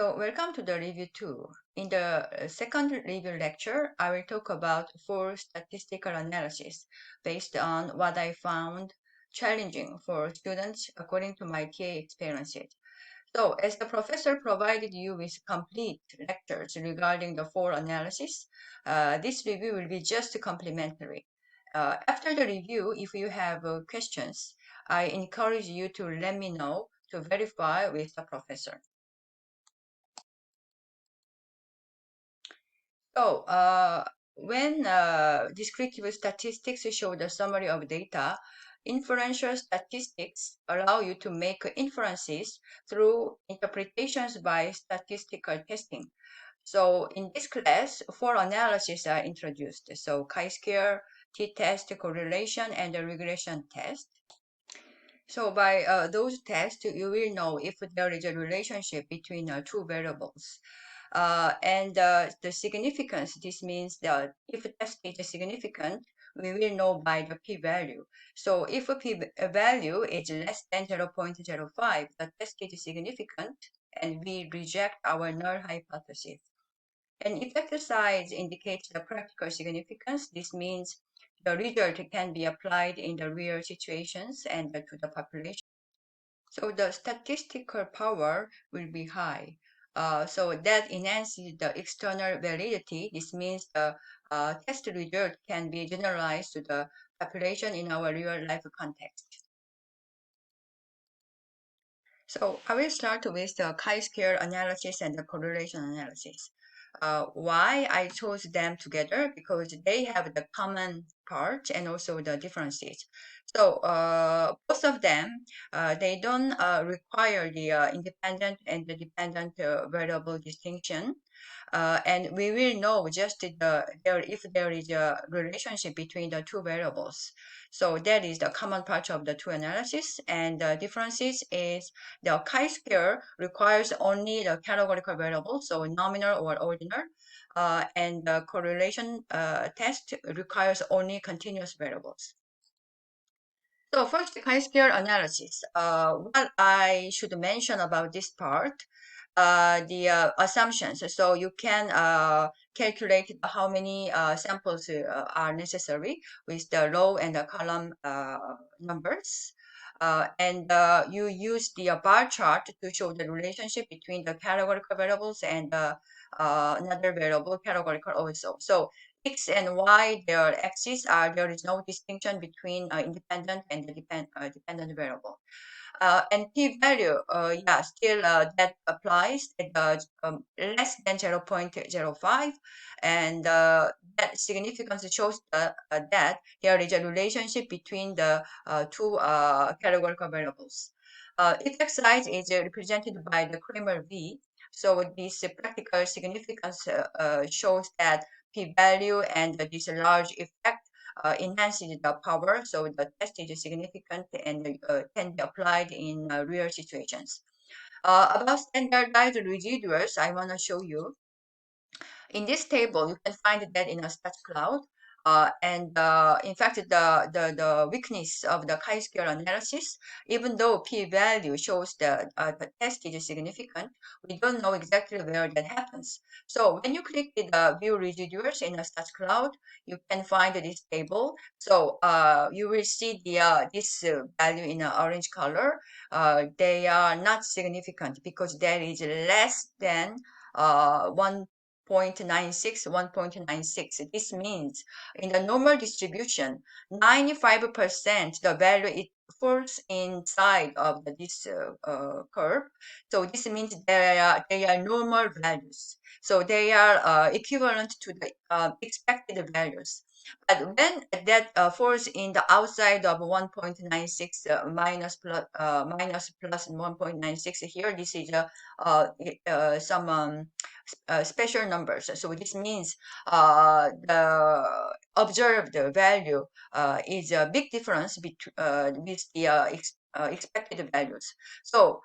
So welcome to the review 2. In the second review lecture, I will talk about 4 statistical analysis based on what I found challenging for students according to my TA experiences. So as the professor provided you with complete lectures regarding the 4 analysis, this review will be just complimentary. After the review, if you have questions, I encourage you to let me know to verify with the professor. So, when descriptive statistics show the summary of data, inferential statistics allow you to make inferences through interpretations by statistical testing. So, in this class, 4 analyses are introduced. So, chi-square, t-test, correlation, and the regression test. So, by those tests, you will know if there is a relationship between two variables. And the significance, this means that if a test is significant, we will know by the p-value. So if a p-value is less than 0.05, the test is significant and we reject our null hypothesis. And if exercise indicates the practical significance, this means the result can be applied in the real situations and to the population. So the statistical power will be high. So that enhances the external validity. This means the test result can be generalized to the population in our real life context. So I will start with the chi-square analysis and the correlation analysis. Why I chose them together? Because they have the common part and also the differences. So both of them, they don't require the independent and the dependent variable distinction. And we will know just if there is a relationship between the two variables. So that is the common part of the two analysis. And the differences is the chi-square requires only the categorical variable, so nominal or ordinal. And the correlation test requires only continuous variables. So first, chi-square analysis. What I should mention about this part, the assumptions. So you can calculate how many samples are necessary with the row and the column numbers. And you use the bar chart to show the relationship between the categorical variables and another variable categorical also. So X and Y, their axes are, there is no distinction between independent and the dependent variable. And p-value, yeah, still that applies at less than 0.05, and that significance shows that there is a relationship between the two categorical variables. Effect size is represented by the Kramer V. So this practical significance shows that p-value and this large effect enhances the power, so the test is significant and can be applied in real situations. About standardized residuals, I want to show you. In this table, you can find that in a StatCloud. And in fact, the weakness of the chi-square analysis, even though p-value shows the test is significant, we don't know exactly where that happens. So when you click the view residuals in a StatCloud, you can find this table. So you will see this value in an orange color. They are not significant because there is less than 1.96, 1.96. This means in the normal distribution, 95% the value it falls inside of this curve. So this means they are normal values. So they are equivalent to the expected values. But when that falls in the outside of 1.96 minus plus 1.96 here, this is some special numbers. So this means the observed value is a big difference with the expected values. So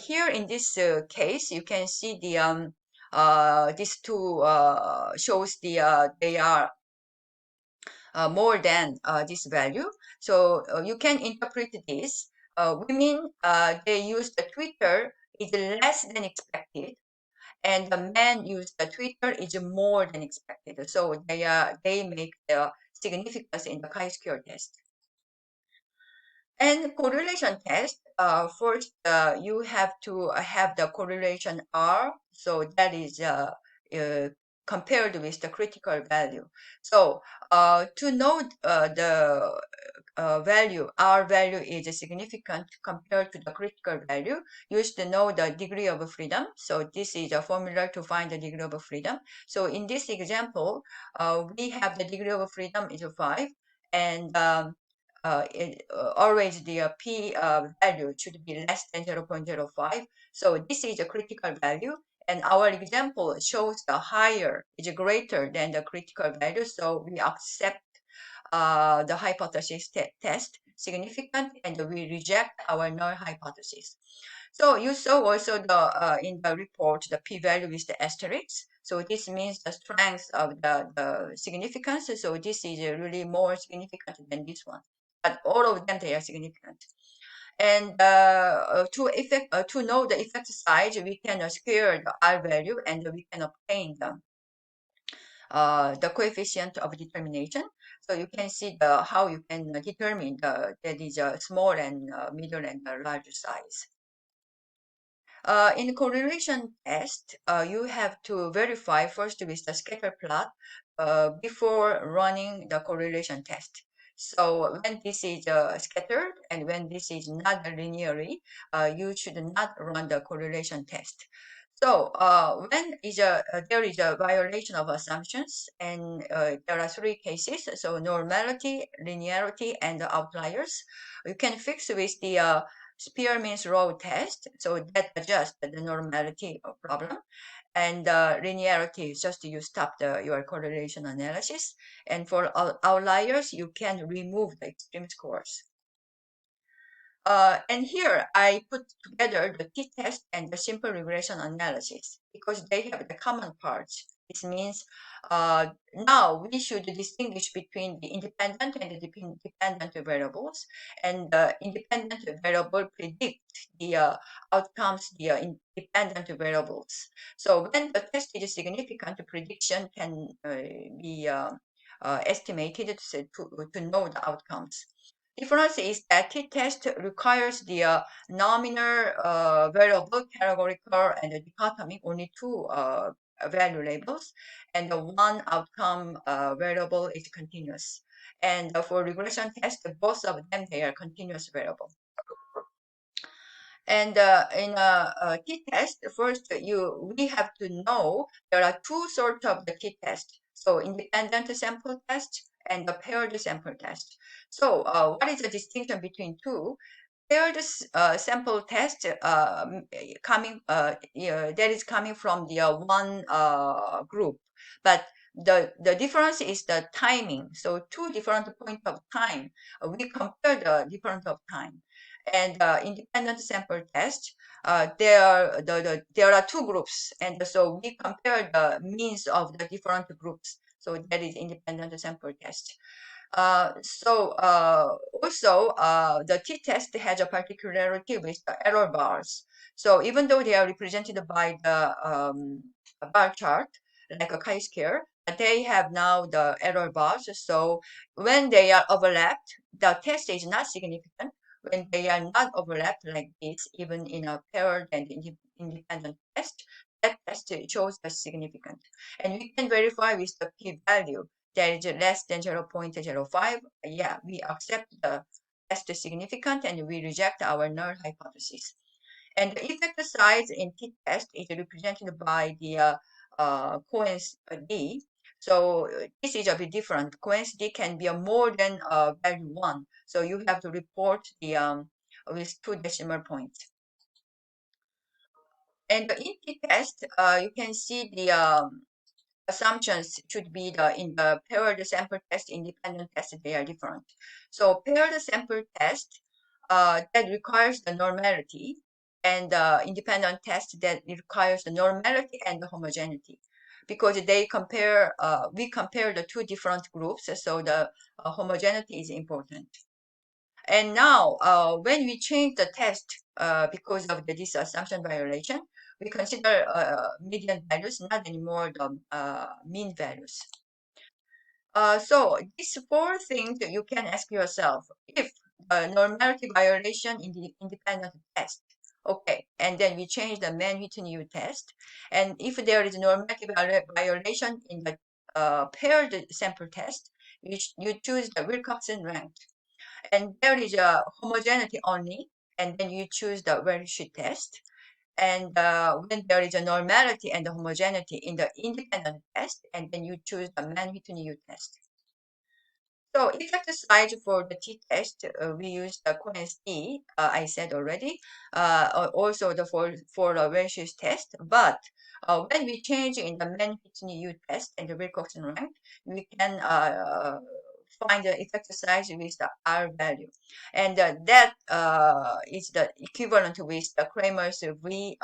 here in this case, you can see these two shows they are more than this value. So you can interpret this. Women, they use the Twitter is less than expected. and the men use the Twitter is more than expected. So they make the significance in the chi-square test. And correlation test, first you have to have the correlation R, so that is uh, compared with the critical value. So to know the value, R value is significant compared to the critical value, you should know the degree of freedom. So this is a formula to find the degree of freedom. So in this example, we have the degree of freedom is 5, and always the p value should be less than 0.05. So this is a critical value, and our example shows the higher is greater than the critical value. So we accept the hypothesis test significant, and we reject our null hypothesis. So you saw also the in the report the p-value with the asterisk. So this means the strength of the significance. So this is really more significant than this one. But all of them, they are significant. And to know the effect size, we can square the R value, and we can obtain the coefficient of determination. So you can see how you can determine that is a small and middle and large size. In correlation test, you have to verify first with the scatter plot before running the correlation test. So when this is scattered and when this is not linearly, you should not run the correlation test. So when there is a violation of assumptions, and there are three cases. So normality, linearity, and outliers. You can fix with the Spearman's row test. So that adjusts the normality problem. And linearity is just you stop your correlation analysis. And for outliers, you can remove the extreme scores. And here I put together the t-test and the simple regression analysis because they have the common parts. This means now we should distinguish between the independent and the dependent variables. And the independent variable predict the outcomes, the independent variables. So when the test is significant, the prediction can be estimated to know the outcomes. Difference is that t-test requires the nominal variable, categorical, and the dichotomy, only two value labels, and the one outcome variable is continuous. And for regression test, both of them, they are continuous variable. And in a t-test, first we have to know there are two sorts of the t-test. So independent sample test and the paired sample test. So what is the distinction between two? Paired sample test that is coming from the one group, but the difference is the timing. So two different points of time. We compare the difference of time. And independent sample test, there are two groups, and so we compare the means of the different groups. So that is independent sample test. Also, the t-test has a particularity with the error bars. So even though they are represented by the bar chart, like a chi-square, they have now the error bars. So when they are overlapped, the test is not significant. When they are not overlapped like this, even in a paired and independent test, that test shows the significant. And we can verify with the p-value that is less than 0.05. Yeah, we accept the test is significant and we reject our null hypothesis. And the effect size in t-test is represented by the Cohen's d. So this is a bit different. Cohen's d can be a more than value 1. So you have to report the with 2 decimal points. And in t-test, you can see the assumptions should be in the paired sample test, independent test, they are different. So paired sample test that requires the normality, and independent test that requires the normality and the homogeneity, because we compare the two different groups, so the homogeneity is important. And now when we change the test because of this assumption violation, we consider median values, not anymore the mean values. So these four things that you can ask yourself: if normality violation in the independent test, okay, and then we change the man with new test, and if there is normality violation in the paired sample test, you choose the Wilcoxon rank, and there is a homogeneity only, and then you choose the Welsh test. And when there is a normality and the homogeneity in the independent test, and then you choose the Man-Whitney test. So effect size for the t-test, we use the Cohen's t, I said already, also the for the Welsh's test. But when we change in the Man-Whitney U test and the Wilcoxon rank, we can find the effect size with the R value. And that is the equivalent with the Kramer's V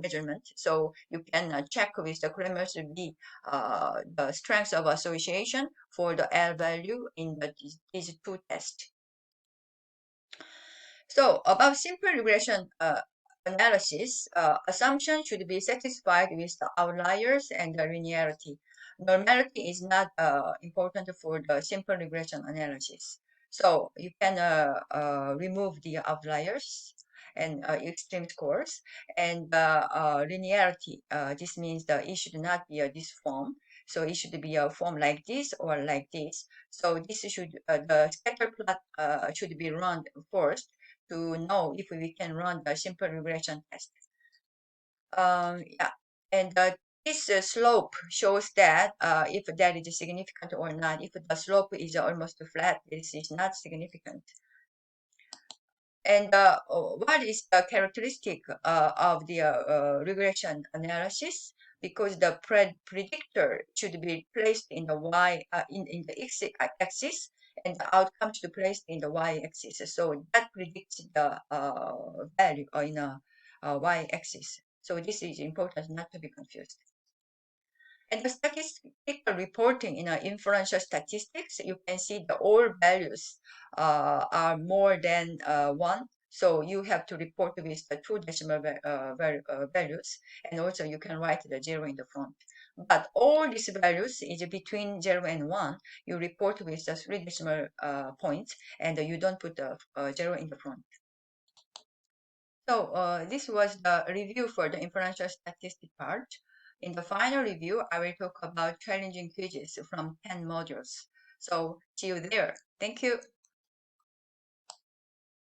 measurement. So you can check with the Kramer's V the strength of association for the L value in these two tests. So about simple regression analysis, assumption should be satisfied with the outliers and the linearity. Normality is not important for the simple regression analysis. So you can remove the outliers and extreme scores, and linearity. This means that it should not be this form. So it should be a form like this or like this. So this should the scatter plot should be run first to know if we can run the simple regression test. Yeah, and this slope shows that if that is significant or not. If the slope is almost flat, this is not significant. And what is the characteristic of the regression analysis? Because the predictor should be placed in the in the x-axis, and the outcome should be placed in the y-axis. So that predicts the value in a y-axis. So this is important not to be confused. And the statistical reporting in inferential statistics, you can see the all values are more than 1. So you have to report with the two decimal values, and also you can write the 0 in the front. But all these values is between 0 and 1. You report with the 3 decimal points, and you don't put the 0 in the front. So this was the review for the inferential statistic part. In the final review, I will talk about challenging quizzes from 10 modules. So see you there. Thank you.